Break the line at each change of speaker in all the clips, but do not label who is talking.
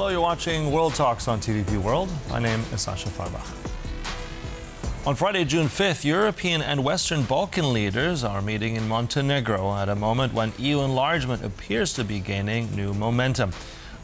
Hello, you're watching World Talks on TVP World. My name is Sascha Fahrbach. On Friday, June 5th, European and Western Balkan leaders are meeting in Montenegro at a moment when EU enlargement appears to be gaining new momentum.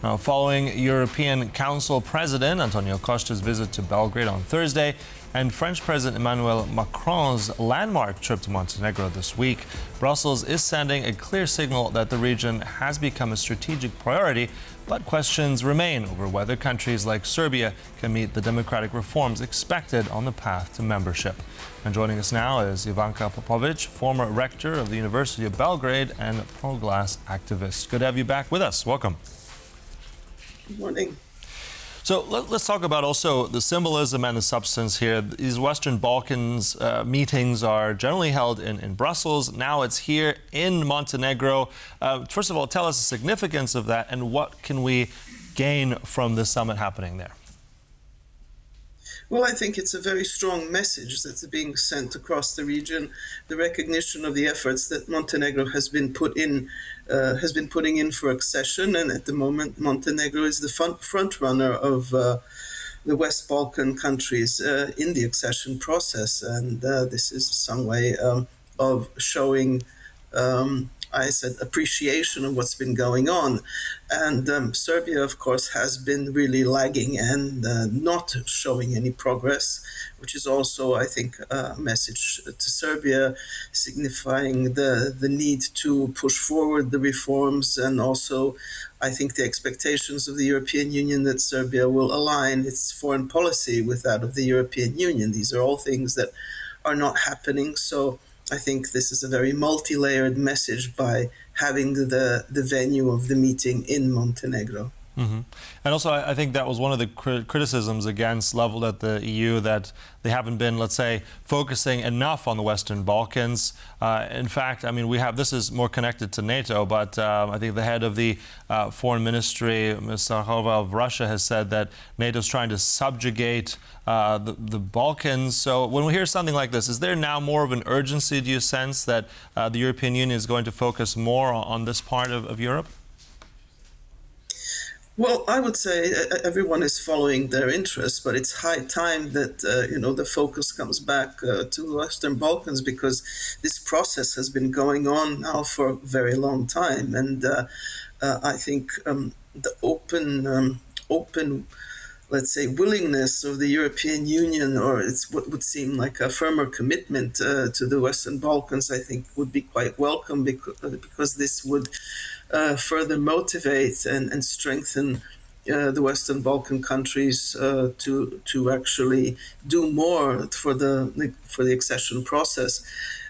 Now, following European Council President Antonio Costa's visit to Belgrade on Thursday and French President Emmanuel Macron's landmark trip to Montenegro this week, Brussels is sending a clear signal that the region has become a strategic priority, but questions remain over whether countries like Serbia can meet the democratic reforms expected on the path to membership. And joining us now is Ivanka Popović, former rector of the University of Belgrade and pro-glass activist. Good to have you back with us. Welcome.
Good morning.
So let's talk about also the symbolism and the substance here. These Western Balkans meetings are generally held in Brussels. Now it's here in Montenegro. First of all, tell us the significance of that and what can we gain from the summit happening there?
Well, I think it's a very strong message that's being sent across the region. The recognition of the efforts that Montenegro has been putting in for accession, and at the moment, Montenegro is the front runner of the West Balkan countries in the accession process, and this is some way of showing. Appreciation of what's been going on. And Serbia, of course, has been really lagging and not showing any progress, which is also, I think, a message to Serbia signifying the need to push forward the reforms, and also, I think, the expectations of the European Union that Serbia will align its foreign policy with that of the European Union. These are all things that are not happening. So I think this is a very multi-layered message by having the venue of the meeting in Montenegro.
Mm-hmm. And also, I think that was one of the criticisms leveled at the EU, that they haven't been, let's say, focusing enough on the Western Balkans. In fact, I mean, this is more connected to NATO, but I think the head of the foreign ministry, Ms. Sascha of Russia, has said that NATO's trying to subjugate the Balkans. So when we hear something like this, is there now more of an urgency, do you sense, that the European Union is going to focus more on this part of Europe?
Well, I would say everyone is following their interests, but it's high time that the focus comes back to the Western Balkans, because this process has been going on now for a very long time, and I think the open, let's say, willingness of the European Union, or it's what would seem like a firmer commitment to the Western Balkans, I think would be quite welcome, because this would further motivate and strengthen the Western Balkan countries to actually do more for the accession process.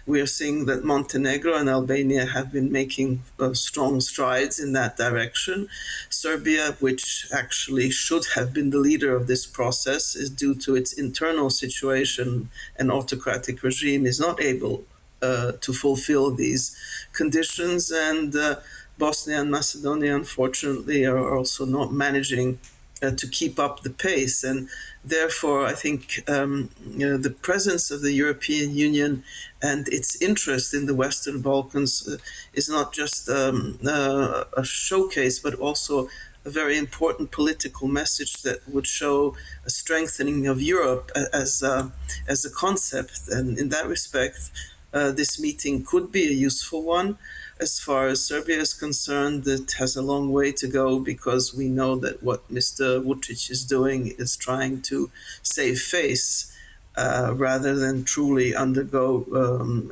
We are seeing that Montenegro and Albania have been making strong strides in that direction. Serbia, which actually should have been the leader of this process, is due to its internal situation and autocratic regime, is not able to fulfill these conditions, and Bosnia and Macedonia, unfortunately, are also not managing to keep up the pace. And therefore, I think the presence of the European Union and its interest in the Western Balkans is not just a showcase, but also a very important political message that would show a strengthening of Europe as a concept. And in that respect, this meeting could be a useful one. As far as Serbia is concerned, it has a long way to go, because we know that what Mr. Vučić is doing is trying to save face rather than truly undergo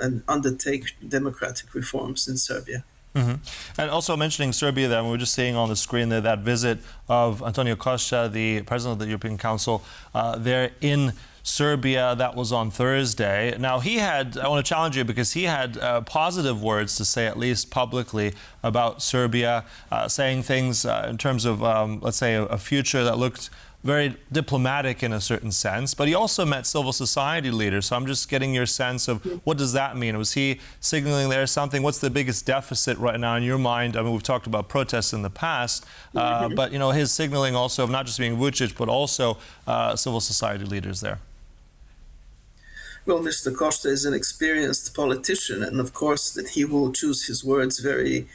and undertake democratic reforms in Serbia.
Mm-hmm. And also mentioning Serbia, that we were just seeing on the screen there, that visit of Antonio Costa, the president of the European Council, there in Serbia, that was on Thursday. Now, I want to challenge you, because he had positive words to say, at least publicly, about Serbia, saying things in terms of, let's say, a future that looked very diplomatic in a certain sense, but he also met civil society leaders. So I'm just getting your sense of what does that mean? Was he signaling there something? What's the biggest deficit right now in your mind? I mean, we've talked about protests in the past, but his signaling also of not just being Vučić, but also civil society leaders there.
Well, Mr. Costa is an experienced politician, and of course that he will choose his words very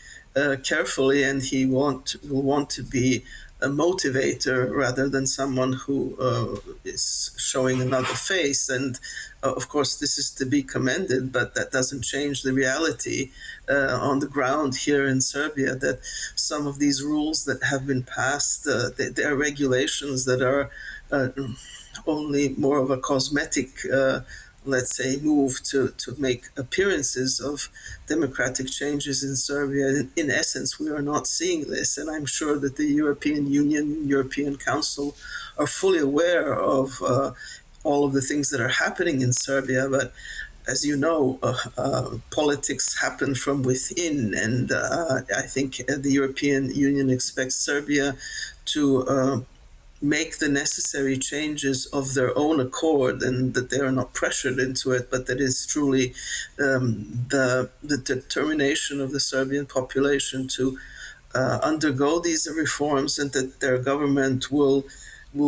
carefully, and he will want to be a motivator rather than someone who is showing another face. And of course, this is to be commended, but that doesn't change the reality on the ground here in Serbia, that some of these rules that have been passed, they are regulations that are only more of a cosmetic let's say, move to make appearances of democratic changes in Serbia. In essence, we are not seeing this, and I'm sure that the European Union, European Council are fully aware of all of the things that are happening in Serbia, but as you know, politics happen from within, and I think the European Union expects Serbia to make the necessary changes of their own accord, and that they are not pressured into it, but that is truly the determination of the Serbian population to undergo these reforms, and that their government will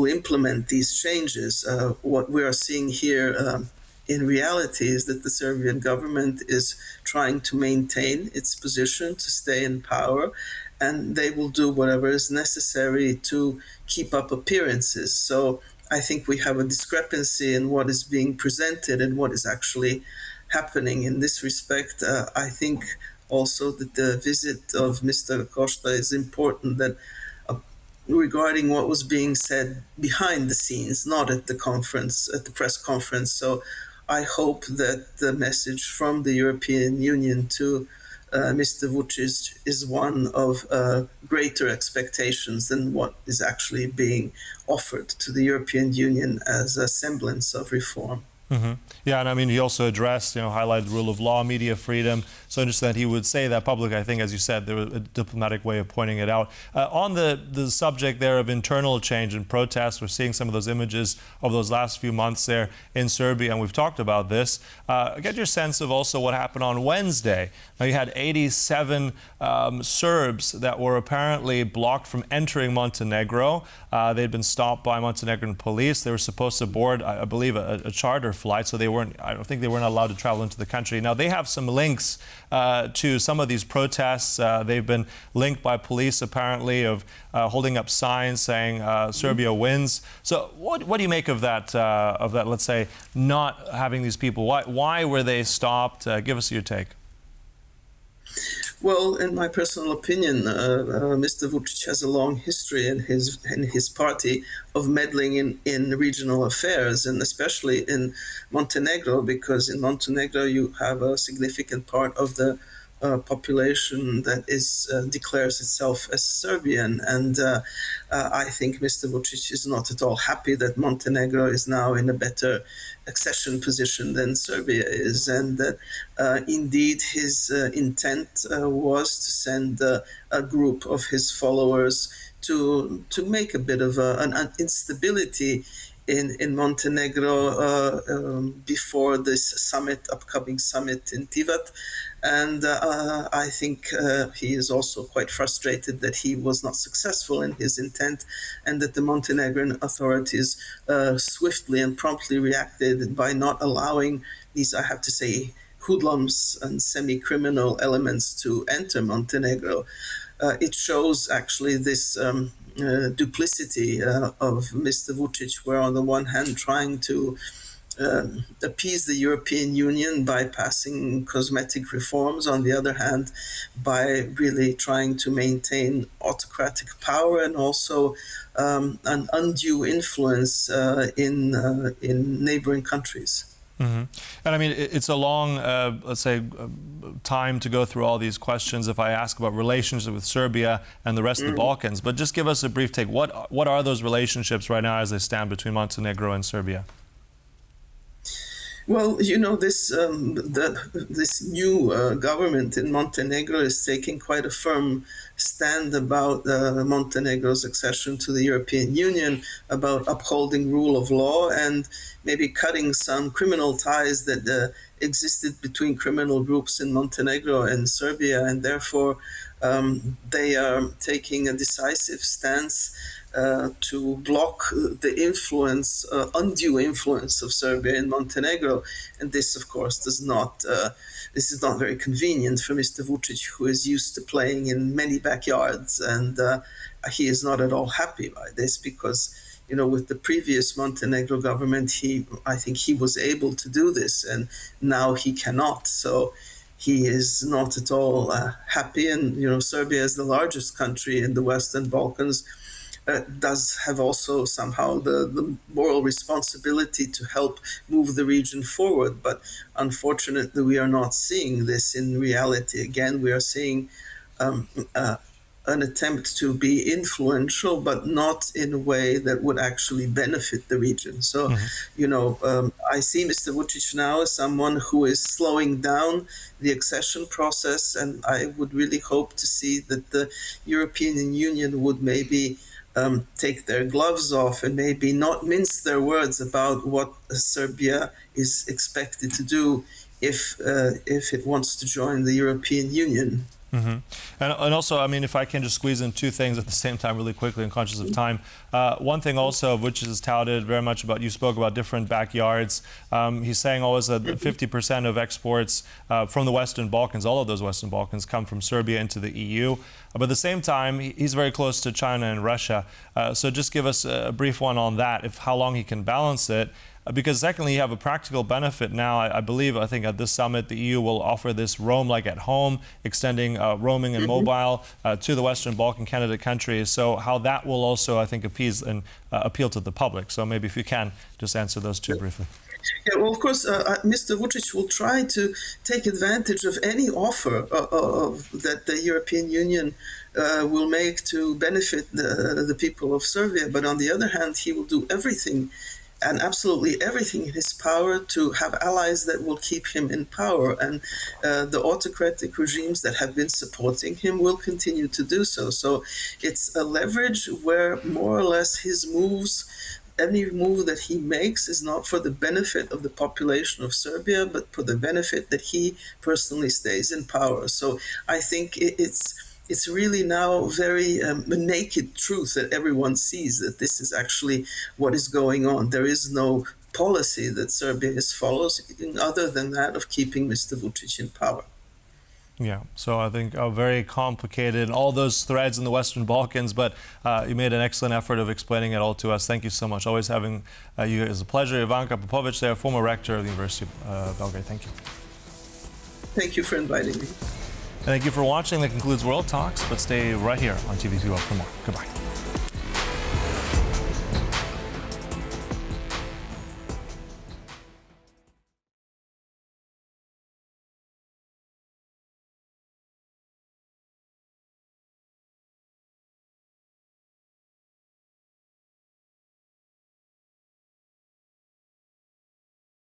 implement these changes. What we are seeing here in reality is that the Serbian government is trying to maintain its position, to stay in power, and they will do whatever is necessary to keep up appearances. So I think we have a discrepancy in what is being presented and what is actually happening in this respect. I think also that the visit of Mr. Costa is important, that regarding what was being said behind the scenes, not at the conference, at the press conference. So I hope that the message from the European Union to Mr. Vučić is one of greater expectations than what is actually being offered to the European Union as a semblance of reform.
Mm-hmm. Yeah, and I mean, he also addressed, highlighted rule of law, media freedom. So interesting that he would say that publicly. I think, as you said, there was a diplomatic way of pointing it out. On the subject there of internal change and protests, we're seeing some of those images of those last few months there in Serbia, and we've talked about this. Get your sense of also what happened on Wednesday. Now, you had 87 Serbs that were apparently blocked from entering Montenegro. They'd been stopped by Montenegrin police. They were supposed to board, I believe, a charter flight, so I don't think they weren't allowed to travel into the country. Now, they have some links to some of these protests. They've been linked by police, apparently, of holding up signs saying Serbia wins. So what do you make of that, let's say, not having these people? Why were they stopped? Give us your take.
Well, in my personal opinion, Mr. Vučić has a long history in his party of meddling in regional affairs, and especially in Montenegro, because in Montenegro you have a significant part of the population that declares itself as Serbian, and I think Mr. Vučić is not at all happy that Montenegro is now in a better accession position than Serbia is, and that indeed his intent was to send a group of his followers to make a bit of an instability in Montenegro before this upcoming summit in Tivat. And I think he is also quite frustrated that he was not successful in his intent, and that the Montenegrin authorities swiftly and promptly reacted by not allowing these, I have to say, hoodlums and semi-criminal elements to enter Montenegro. It shows actually this duplicity of Mr. Vučić, where on the one hand trying to appease the European Union by passing cosmetic reforms, on the other hand by really trying to maintain autocratic power and also an undue influence in neighboring countries.
Mm-hmm. And I mean, it's a long, let's say, time to go through all these questions if I ask about relations with Serbia and the rest of the Balkans. But just give us a brief take. What are those relationships right now as they stand between Montenegro and Serbia?
Well, this new government in Montenegro is taking quite a firm stand about Montenegro's accession to the European Union, about upholding rule of law, and maybe cutting some criminal ties that existed between criminal groups in Montenegro and Serbia, and therefore they are taking a decisive stance to block the influence, undue influence of Serbia in Montenegro. And this, of course, this is not very convenient for Mr. Vučić, who is used to playing in many backyards. And he is not at all happy by this because, with the previous Montenegro government, I think he was able to do this, and now he cannot. So he is not at all happy. And, Serbia is the largest country in the Western Balkans, does have also somehow the moral responsibility to help move the region forward. But unfortunately, we are not seeing this in reality. Again, we are seeing an attempt to be influential, but not in a way that would actually benefit the region. So, I see Mr. Vučić now as someone who is slowing down the accession process, and I would really hope to see that the European Union would maybe take their gloves off and maybe not mince their words about what Serbia is expected to do if it wants to join the European Union.
Mm-hmm. And also, I mean, if I can just squeeze in two things at the same time really quickly and conscious of time. One thing also, which is touted very much about, you spoke about different backyards. He's saying always that 50% of exports from the Western Balkans, all of those Western Balkans, come from Serbia into the EU. But at the same time, he's very close to China and Russia. So just give us a brief one on that, how long he can balance it. Because secondly, you have a practical benefit now. I think at this summit, the EU will offer this roam like at home, extending roaming and mobile to the Western Balkan candidate countries. So how that will also, I think, appease and appeal to the public. So maybe if you can, just answer those two briefly.
Yeah, well, of course, Mr. Vučić will try to take advantage of any offer that the European Union will make to benefit the people of Serbia. But on the other hand, he will do everything and absolutely everything in his power to have allies that will keep him in power. And the autocratic regimes that have been supporting him will continue to do so. So it's a leverage where more or less his moves, any move that he makes, is not for the benefit of the population of Serbia, but for the benefit that he personally stays in power. So I think it's really now very a naked truth that everyone sees, that this is actually what is going on. There is no policy that Serbia follows other than that of keeping Mr. Vučić in power.
Yeah, so I think very complicated, all those threads in the Western Balkans, but you made an excellent effort of explaining it all to us. Thank you so much. Always having you is a pleasure. Ivanka Popović, there, former rector of the University of Belgrade. Thank you.
Thank you for inviting me.
Thank you for watching. That concludes World Talks, but stay right here on TVP World for more. Goodbye.